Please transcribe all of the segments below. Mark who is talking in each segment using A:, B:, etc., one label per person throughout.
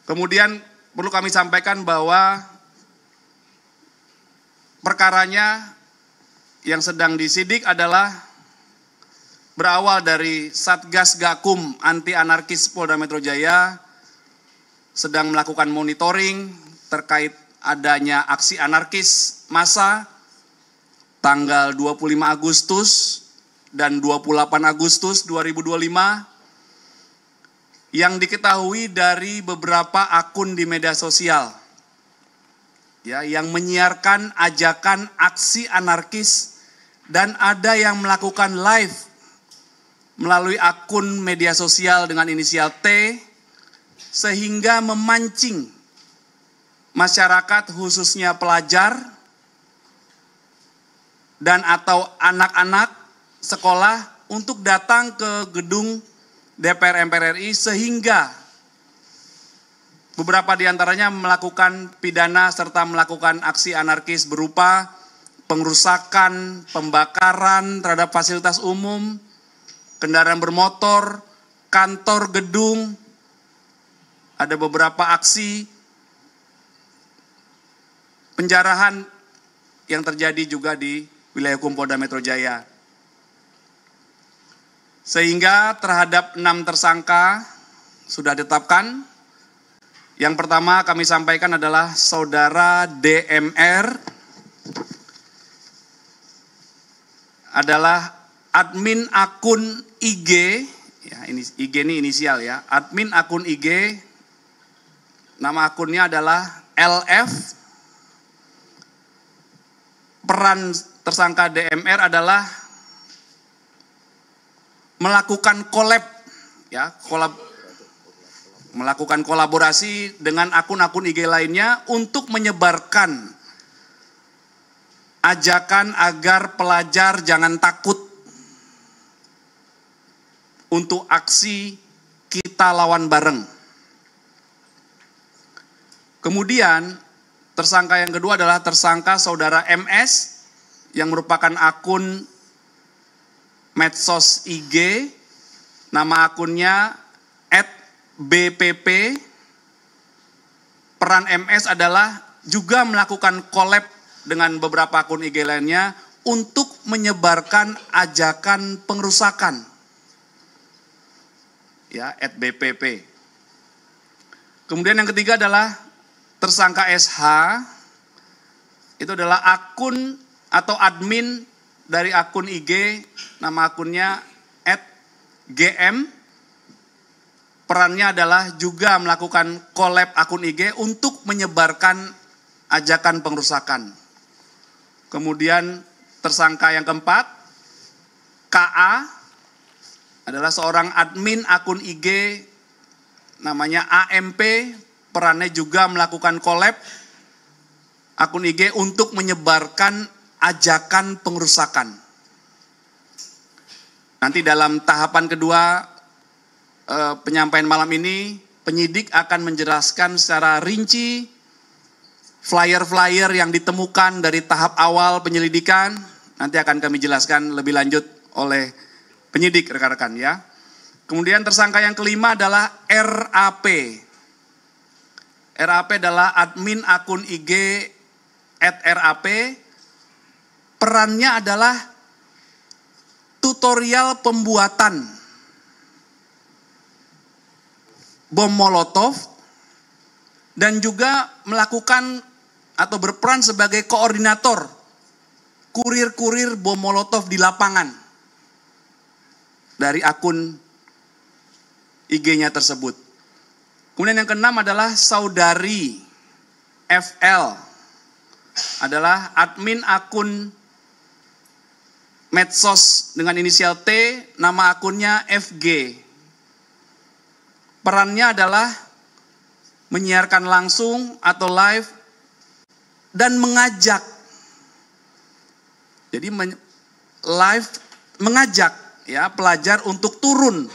A: Kemudian perlu kami sampaikan bahwa perkaranya yang sedang disidik adalah berawal dari Satgas Gakum Anti Anarkis Polda Metro Jaya sedang melakukan monitoring terkait adanya aksi anarkis massa tanggal 25 Agustus dan 28 Agustus 2025 yang diketahui dari beberapa akun di media sosial ya, yang menyiarkan ajakan aksi anarkis dan ada yang melakukan live melalui akun media sosial dengan inisial T sehingga memancing masyarakat khususnya pelajar dan atau anak-anak sekolah untuk datang ke gedung DPR MPR RI sehingga beberapa diantaranya melakukan pidana serta melakukan aksi anarkis berupa pengerusakan, pembakaran terhadap fasilitas umum, kendaraan bermotor, kantor, gedung. Ada beberapa aksi penjarahan yang terjadi juga di wilayah hukum Polda Metro Jaya. Sehingga terhadap 6 tersangka sudah ditetapkan. Yang pertama kami sampaikan adalah saudara DMR adalah admin akun IG, ya ini IG ini inisial ya, admin akun IG, nama akunnya adalah LF. Peran tersangka DMR adalah melakukan melakukan kolaborasi dengan akun-akun IG lainnya untuk menyebarkan ajakan agar pelajar jangan takut untuk aksi kita lawan bareng. Kemudian tersangka yang kedua adalah tersangka saudara MS yang merupakan akun medsos IG, nama akunnya @bpp. Peran MS adalah juga melakukan collab dengan beberapa akun IG lainnya untuk menyebarkan ajakan pengerusakan. Ya, @bpp. Kemudian yang ketiga adalah tersangka SH, itu adalah akun atau admin dari akun IG, nama akunnya @gm. Perannya adalah juga melakukan collab akun IG untuk menyebarkan ajakan pengerusakan. Kemudian tersangka yang keempat, KA, adalah seorang admin akun IG, namanya AMP. Perannya juga melakukan collab akun IG untuk menyebarkan ajakan pengerusakan. Nanti dalam tahapan kedua penyampaian malam ini, penyidik akan menjelaskan secara rinci flyer-flyer yang ditemukan dari tahap awal penyelidikan. Nanti akan kami jelaskan lebih lanjut oleh penyidik rekan-rekan ya. Kemudian tersangka yang kelima adalah RAP. RAP adalah admin akun IG @RAP. Perannya adalah tutorial pembuatan bom molotov dan juga melakukan atau berperan sebagai koordinator kurir-kurir bom molotov di lapangan dari akun IG-nya tersebut. Kemudian yang keenam adalah saudari FL, adalah admin akun medsos dengan inisial T, nama akunnya FG. Perannya adalah menyiarkan langsung atau live dan mengajak. Jadi live mengajak ya pelajar untuk turun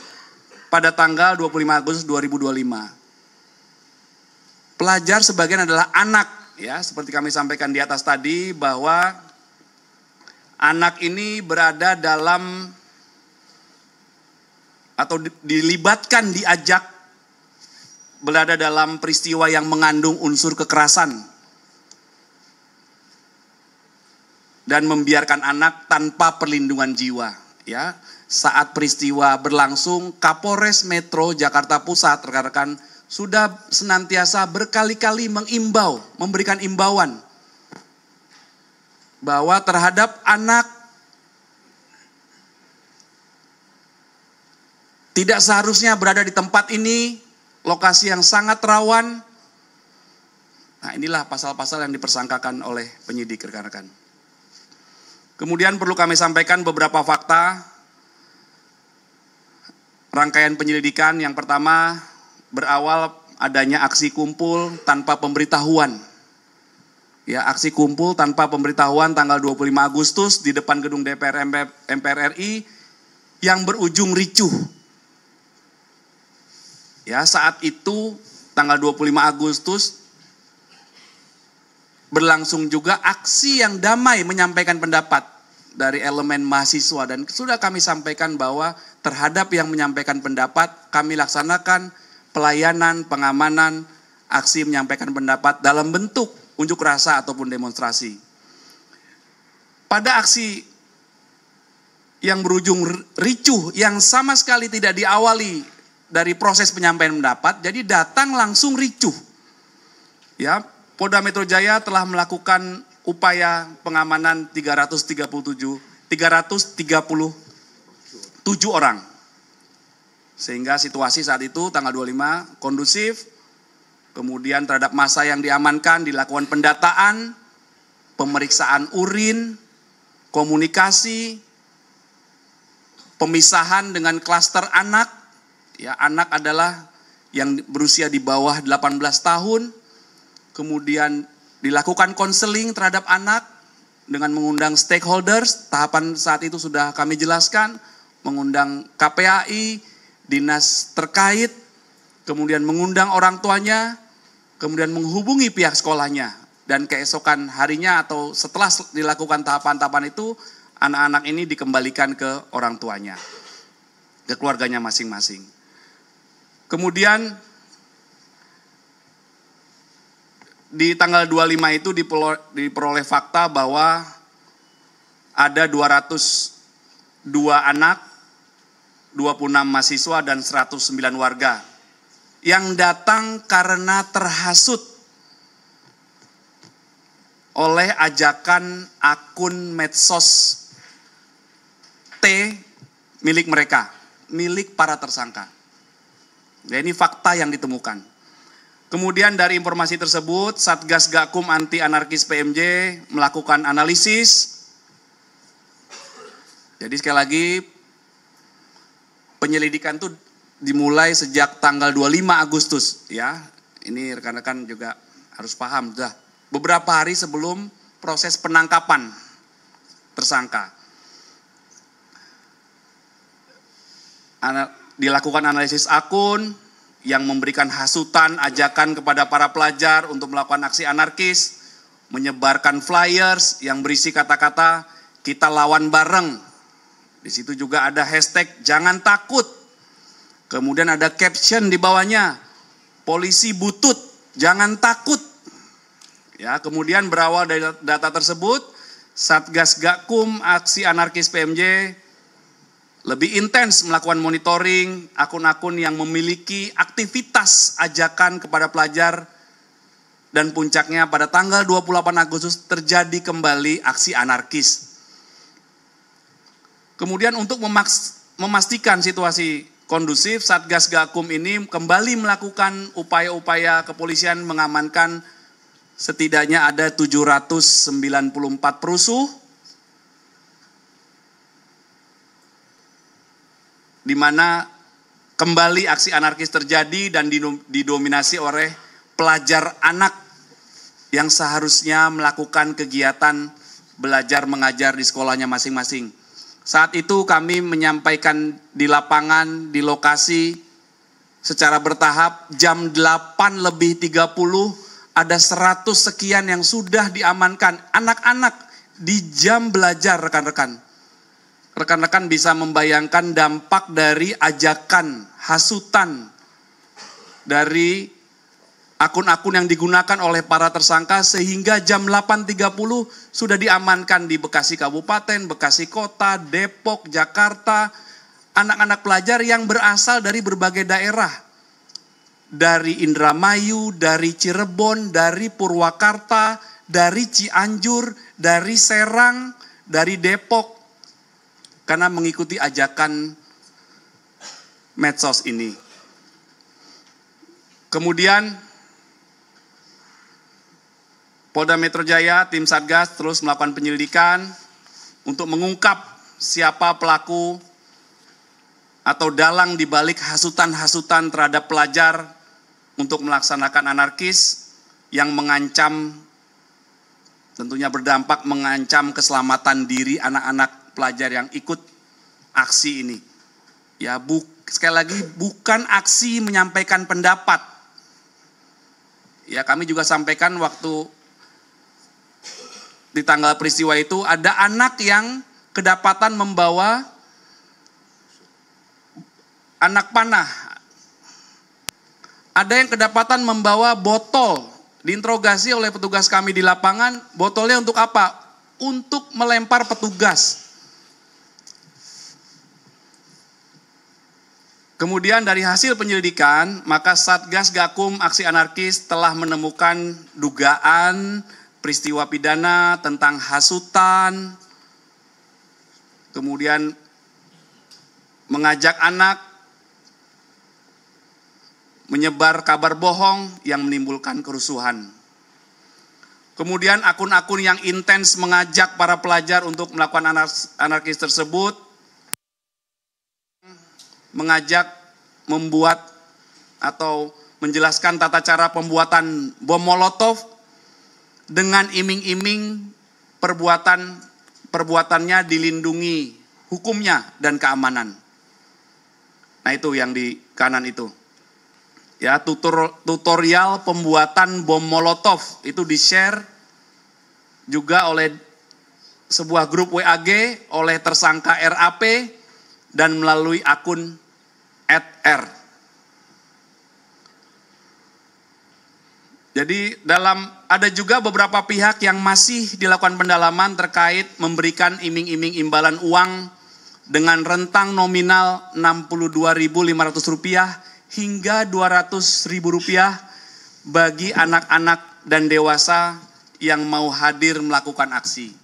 A: pada tanggal 25 Agustus 2025. Pelajar sebagian adalah anak ya, seperti kami sampaikan di atas tadi bahwa anak ini berada dalam atau dilibatkan, diajak berada dalam peristiwa yang mengandung unsur kekerasan dan membiarkan anak tanpa perlindungan jiwa. Ya, saat peristiwa berlangsung, Kapolres Metro Jakarta Pusat, rekan-rekan, sudah senantiasa berkali-kali mengimbau, memberikan imbauan bahwa terhadap anak tidak seharusnya berada di tempat ini, lokasi yang sangat rawan. Nah, inilah pasal-pasal yang dipersangkakan oleh penyidik, rekan-rekan. Kemudian perlu kami sampaikan beberapa fakta rangkaian penyelidikan. Yang pertama, berawal adanya aksi kumpul tanpa pemberitahuan. Ya, aksi kumpul tanpa pemberitahuan tanggal 25 Agustus di depan gedung DPR MPR RI yang berujung ricuh. Ya, saat itu tanggal 25 Agustus berlangsung juga aksi yang damai menyampaikan pendapat dari elemen mahasiswa, dan sudah kami sampaikan bahwa terhadap yang menyampaikan pendapat kami laksanakan pelayanan, pengamanan, aksi menyampaikan pendapat dalam bentuk unjuk rasa ataupun demonstrasi. Pada aksi yang berujung ricuh yang sama sekali tidak diawali dari proses penyampaian pendapat, jadi datang langsung ricuh. Ya, Polda Metro Jaya telah melakukan upaya pengamanan 337 orang. Sehingga situasi saat itu tanggal 25 kondusif. Kemudian terhadap massa yang diamankan dilakukan pendataan, pemeriksaan urin, komunikasi, pemisahan dengan klaster anak. Ya, anak adalah yang berusia di bawah 18 tahun. Kemudian dilakukan konseling terhadap anak dengan mengundang stakeholders. Tahapan saat itu sudah kami jelaskan, mengundang KPAI, dinas terkait, kemudian mengundang orang tuanya, kemudian menghubungi pihak sekolahnya. Dan keesokan harinya atau setelah dilakukan tahapan-tahapan itu, anak-anak ini dikembalikan ke orang tuanya, ke keluarganya masing-masing. Kemudian di tanggal 25 itu diperoleh fakta bahwa ada 202 anak, 26 mahasiswa, dan 109 warga yang datang karena terhasut oleh ajakan akun medsos T milik mereka, milik para tersangka. Ya, ini fakta yang ditemukan. Kemudian dari informasi tersebut, Satgas Gakum Anti Anarkis PMJ melakukan analisis. Jadi sekali lagi, penyelidikan itu dimulai sejak tanggal 25 Agustus. Ya, ini rekan-rekan juga harus paham. Sudah beberapa hari sebelum proses penangkapan tersangka. Dilakukan analisis akun yang memberikan hasutan, ajakan kepada para pelajar untuk melakukan aksi anarkis, menyebarkan flyers yang berisi kata-kata kita lawan bareng. Di situ juga ada hashtag jangan takut. Kemudian ada caption di bawahnya, polisi butut, jangan takut. Ya, kemudian berawal dari data tersebut, Satgas Gakum Aksi Anarkis PMJ lebih intens melakukan monitoring akun-akun yang memiliki aktivitas ajakan kepada pelajar, dan puncaknya pada tanggal 28 Agustus terjadi kembali aksi anarkis. Kemudian untuk memastikan situasi kondusif, Satgas Gakum ini kembali melakukan upaya-upaya kepolisian mengamankan setidaknya ada 794 perusuh, di mana kembali aksi anarkis terjadi dan didominasi oleh pelajar anak yang seharusnya melakukan kegiatan belajar mengajar di sekolahnya masing-masing. Saat itu kami menyampaikan di lapangan, di lokasi secara bertahap, jam 8:30 ada 100 sekian yang sudah diamankan, anak-anak di jam belajar, rekan-rekan. Rekan-rekan bisa membayangkan dampak dari ajakan, hasutan dari akun-akun yang digunakan oleh para tersangka sehingga jam 8.30 sudah diamankan di Bekasi Kabupaten, Bekasi Kota, Depok, Jakarta, anak-anak pelajar yang berasal dari berbagai daerah. Dari Indramayu, dari Cirebon, dari Purwakarta, dari Cianjur, dari Serang, dari Depok, karena mengikuti ajakan medsos ini. Kemudian Polda Metro Jaya, tim Satgas terus melakukan penyelidikan untuk mengungkap siapa pelaku atau dalang di balik hasutan-hasutan terhadap pelajar untuk melaksanakan anarkis yang mengancam, tentunya berdampak mengancam keselamatan diri anak-anak pelajar yang ikut aksi ini. Ya, sekali lagi bukan aksi menyampaikan pendapat. Ya, kami juga sampaikan waktu di tanggal peristiwa itu ada anak yang kedapatan membawa anak panah. Ada yang kedapatan membawa botol. Diinterogasi oleh petugas kami di lapangan, botolnya untuk apa? Untuk melempar petugas. Kemudian dari hasil penyelidikan, maka Satgas Gakum Aksi Anarkis telah menemukan dugaan peristiwa pidana tentang hasutan, kemudian mengajak anak, menyebar kabar bohong yang menimbulkan kerusuhan. Kemudian akun-akun yang intens mengajak para pelajar untuk melakukan anarkis tersebut, mengajak membuat atau menjelaskan tata cara pembuatan bom Molotov, dengan iming-iming perbuatannya dilindungi hukumnya dan keamanan. Nah, itu yang di kanan itu. Ya, tutorial pembuatan bom Molotov itu di-share juga oleh sebuah grup WAG oleh tersangka RAP dan melalui akun @r. Jadi ada juga beberapa pihak yang masih dilakukan pendalaman terkait memberikan iming-iming imbalan uang dengan rentang nominal Rp62.500 hingga Rp200.000 bagi anak-anak dan dewasa yang mau hadir melakukan aksi.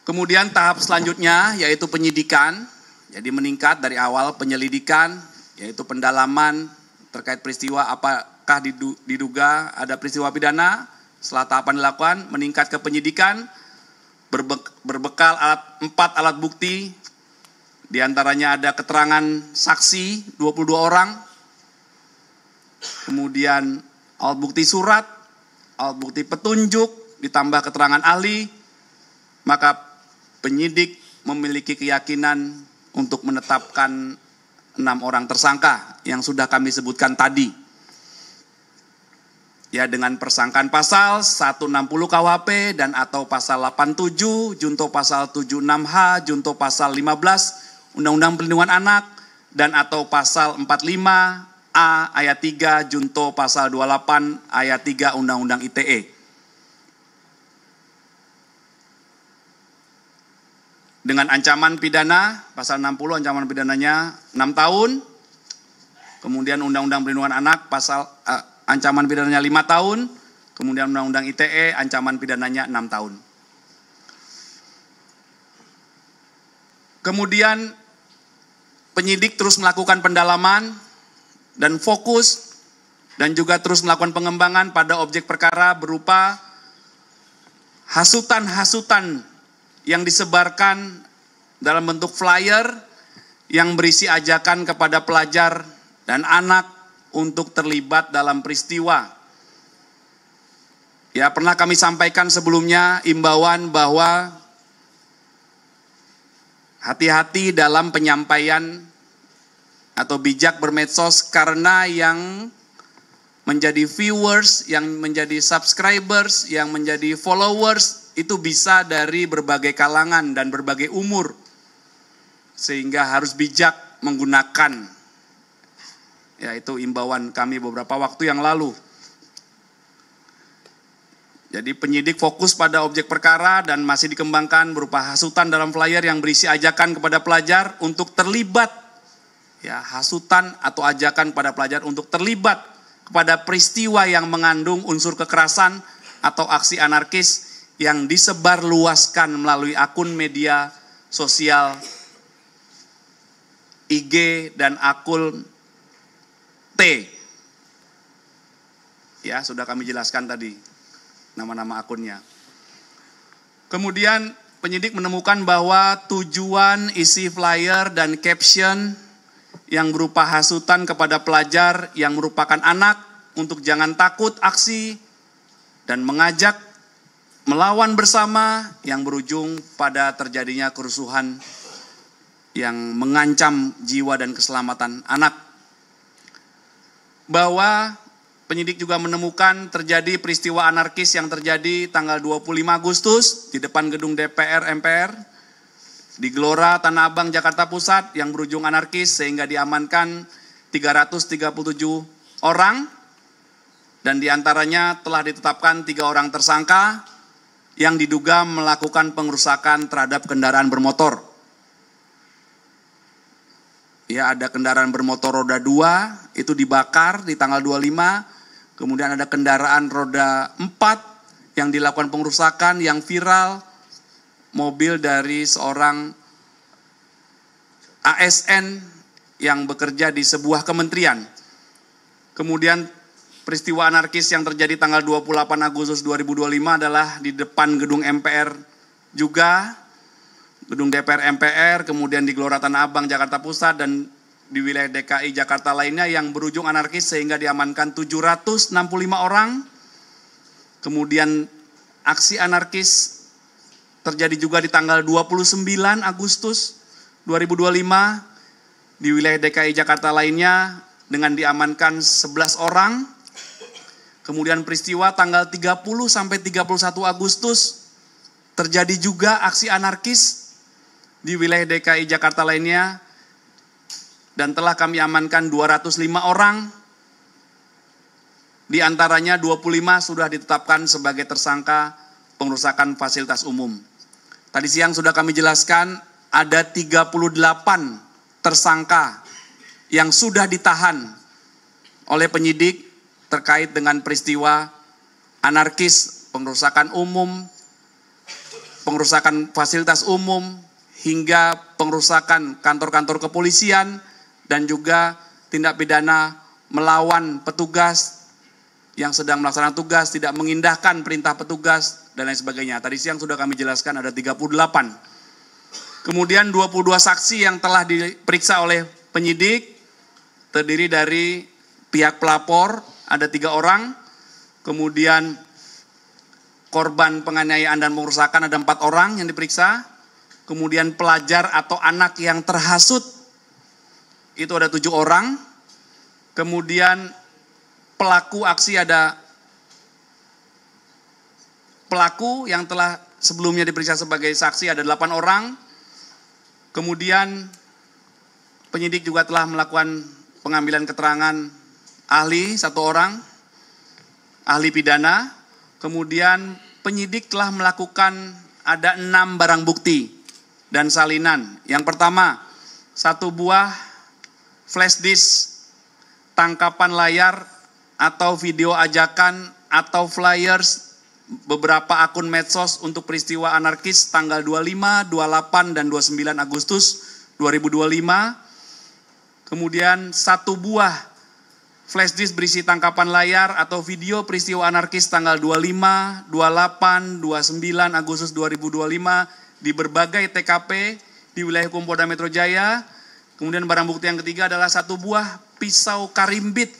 A: Kemudian tahap selanjutnya yaitu penyidikan, jadi meningkat dari awal penyelidikan, yaitu pendalaman terkait peristiwa apakah diduga ada peristiwa pidana. Setelah tahapan dilakukan, meningkat ke penyidikan, berbekal 4 alat bukti, diantaranya ada keterangan saksi 22 orang, kemudian alat bukti surat, alat bukti petunjuk, ditambah keterangan ahli, maka penyidik memiliki keyakinan untuk menetapkan 6 orang tersangka yang sudah kami sebutkan tadi. Ya, dengan persangkaan pasal 160 KUHP dan atau pasal 87, junto pasal 76H, junto pasal 15 Undang-Undang Perlindungan Anak dan atau pasal 45A ayat 3 junto pasal 28 ayat 3 Undang-Undang ITE. Dengan ancaman pidana, pasal 60 ancaman pidananya 6 tahun. Kemudian Undang-Undang Perlindungan Anak pasal ancaman pidananya 5 tahun. Kemudian Undang-Undang ITE ancaman pidananya 6 tahun. Kemudian penyidik terus melakukan pendalaman dan fokus dan juga terus melakukan pengembangan pada objek perkara berupa hasutan-hasutan yang disebarkan dalam bentuk flyer yang berisi ajakan kepada pelajar dan anak untuk terlibat dalam peristiwa. Ya, pernah kami sampaikan sebelumnya imbauan bahwa hati-hati dalam penyampaian atau bijak bermedsos, karena yang menjadi viewers, yang menjadi subscribers, yang menjadi followers itu bisa dari berbagai kalangan dan berbagai umur. Sehingga harus bijak menggunakan Ya, itu imbauan kami beberapa waktu yang lalu. Jadi penyidik fokus pada objek perkara dan masih dikembangkan berupa hasutan dalam flyer yang berisi ajakan kepada pelajar untuk terlibat. Ya, hasutan atau ajakan kepada pelajar untuk terlibat kepada peristiwa yang mengandung unsur kekerasan atau aksi anarkis yang disebarluaskan melalui akun media sosial, IG, dan akun T. Ya, sudah kami jelaskan tadi nama-nama akunnya. Kemudian penyidik menemukan bahwa tujuan isi flyer dan caption yang berupa hasutan kepada pelajar yang merupakan anak untuk jangan takut aksi dan mengajak melawan bersama yang berujung pada terjadinya kerusuhan yang mengancam jiwa dan keselamatan anak. Bahwa penyidik juga menemukan terjadi peristiwa anarkis yang terjadi tanggal 25 Agustus di depan gedung DPR MPR di Gelora Tanah Abang Jakarta Pusat yang berujung anarkis sehingga diamankan 337 orang dan diantaranya telah ditetapkan 3 orang tersangka yang diduga melakukan pengerusakan terhadap kendaraan bermotor. Ya, ada kendaraan bermotor roda 2 itu dibakar di tanggal 25. Kemudian ada kendaraan roda 4 yang dilakukan pengerusakan yang viral. Mobil dari seorang ASN yang bekerja di sebuah kementerian. Kemudian peristiwa anarkis yang terjadi tanggal 28 Agustus 2025 adalah di depan gedung MPR juga. Gedung DPR MPR, kemudian di Gelora Tanah Abang Jakarta Pusat dan di wilayah DKI Jakarta lainnya yang berujung anarkis sehingga diamankan 765 orang. Kemudian aksi anarkis terjadi juga di tanggal 29 Agustus 2025 di wilayah DKI Jakarta lainnya dengan diamankan 11 orang. Kemudian peristiwa tanggal 30 sampai 31 Agustus terjadi juga aksi anarkis di wilayah DKI Jakarta lainnya dan telah kami amankan 205 orang. Di antaranya 25 sudah ditetapkan sebagai tersangka pengerusakan fasilitas umum. Tadi siang sudah kami jelaskan ada 38 tersangka yang sudah ditahan oleh penyidik terkait dengan peristiwa anarkis, pengerusakan umum, pengerusakan fasilitas umum, hingga pengerusakan kantor-kantor kepolisian dan juga tindak pidana melawan petugas yang sedang melaksanakan tugas, tidak mengindahkan perintah petugas, dan lain sebagainya. Tadi siang sudah kami jelaskan ada 38. Kemudian 22 saksi yang telah diperiksa oleh penyidik, terdiri dari pihak pelapor, ada 3 orang, kemudian korban penganiayaan dan pengerusakan ada 4 orang yang diperiksa, kemudian pelajar atau anak yang terhasut, itu ada 7 orang, kemudian pelaku aksi ada pelaku yang telah sebelumnya diperiksa sebagai saksi ada 8 orang, kemudian penyidik juga telah melakukan pengambilan keterangan ahli 1 orang, ahli pidana, kemudian penyidik telah melakukan ada 6 barang bukti dan salinan. Yang pertama, 1 buah flash disk tangkapan layar atau video ajakan atau flyers beberapa akun medsos untuk peristiwa anarkis tanggal 25, 28, dan 29 Agustus 2025. Kemudian 1 buah flash disk berisi tangkapan layar atau video peristiwa anarkis tanggal 25, 28, 29 Agustus 2025 di berbagai TKP di wilayah hukum Polda Metro Jaya. Kemudian barang bukti yang ketiga adalah 1 buah pisau karimbit.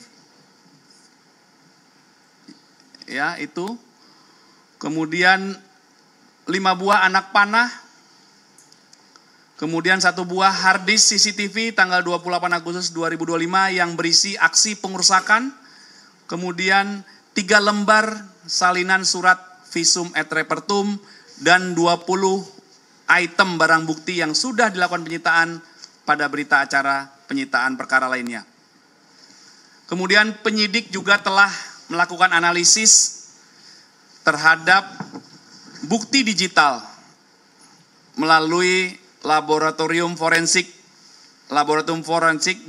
A: Ya, itu. Kemudian 5 buah anak panah. Kemudian 1 buah hard disk CCTV tanggal 28 Agustus 2025 yang berisi aksi pengerusakan. Kemudian 3 lembar salinan surat visum et repertum dan 20 item barang bukti yang sudah dilakukan penyitaan pada berita acara penyitaan perkara lainnya. Kemudian penyidik juga telah melakukan analisis terhadap bukti digital melalui laboratorium forensik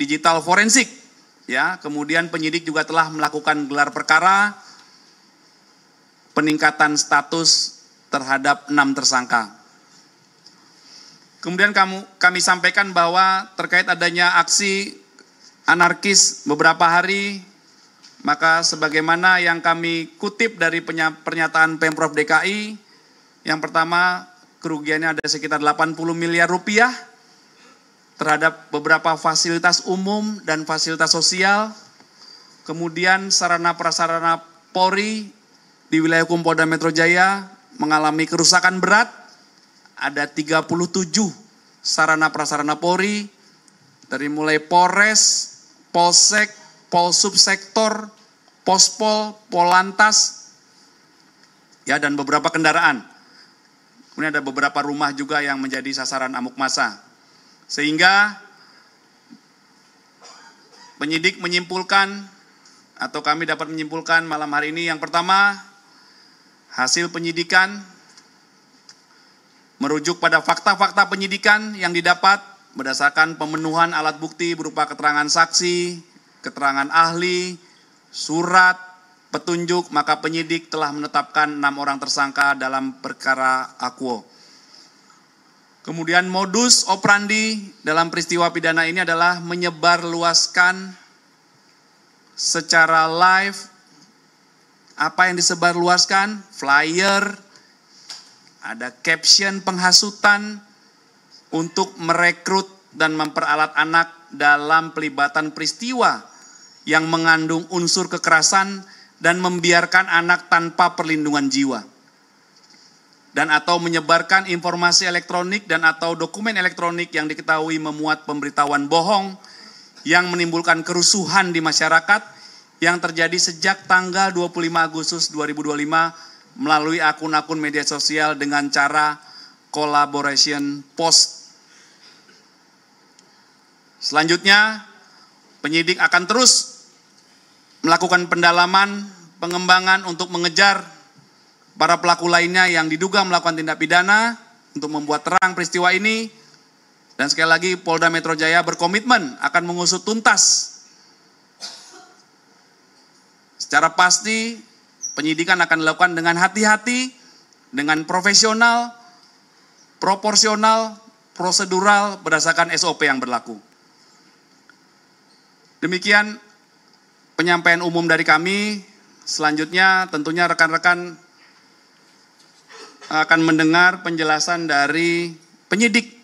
A: digital forensik. Ya, kemudian penyidik juga telah melakukan gelar perkara peningkatan status terhadap 6 tersangka. Kemudian kami sampaikan bahwa terkait adanya aksi anarkis beberapa hari, maka sebagaimana yang kami kutip dari pernyataan Pemprov DKI, yang pertama kerugiannya ada sekitar 80 miliar rupiah terhadap beberapa fasilitas umum dan fasilitas sosial, kemudian sarana-prasarana Polri di wilayah hukum Polda Metro Jaya mengalami kerusakan berat, ada 37 sarana-prasarana Polri, dari mulai Polres, Polsek, Polsubsektor, Pospol, Polantas, ya, dan beberapa kendaraan. Kemudian ada beberapa rumah juga yang menjadi sasaran amuk massa. Sehingga penyidik menyimpulkan, atau kami dapat menyimpulkan malam hari ini, yang pertama, hasil penyidikan merujuk pada fakta-fakta penyidikan yang didapat berdasarkan pemenuhan alat bukti berupa keterangan saksi, keterangan ahli, surat, petunjuk, maka penyidik telah menetapkan 6 orang tersangka dalam perkara Akuo. Kemudian modus operandi dalam peristiwa pidana ini adalah menyebarluaskan secara live. Apa yang disebarluaskan? Flyer, ada caption penghasutan untuk merekrut dan memperalat anak dalam pelibatan peristiwa yang mengandung unsur kekerasan dan membiarkan anak tanpa perlindungan jiwa. Dan atau menyebarkan informasi elektronik dan atau dokumen elektronik yang diketahui memuat pemberitahuan bohong yang menimbulkan kerusuhan di masyarakat yang terjadi sejak tanggal 25 Agustus 2025 melalui akun-akun media sosial dengan cara collaboration post. Selanjutnya, penyidik akan terus melakukan pendalaman, pengembangan untuk mengejar para pelaku lainnya yang diduga melakukan tindak pidana untuk membuat terang peristiwa ini. Dan sekali lagi Polda Metro Jaya berkomitmen akan mengusut tuntas. Secara pasti penyidikan akan dilakukan dengan hati-hati, dengan profesional, proporsional, prosedural berdasarkan SOP yang berlaku. Demikian penyampaian umum dari kami. Selanjutnya tentunya rekan-rekan akan mendengar penjelasan dari penyidik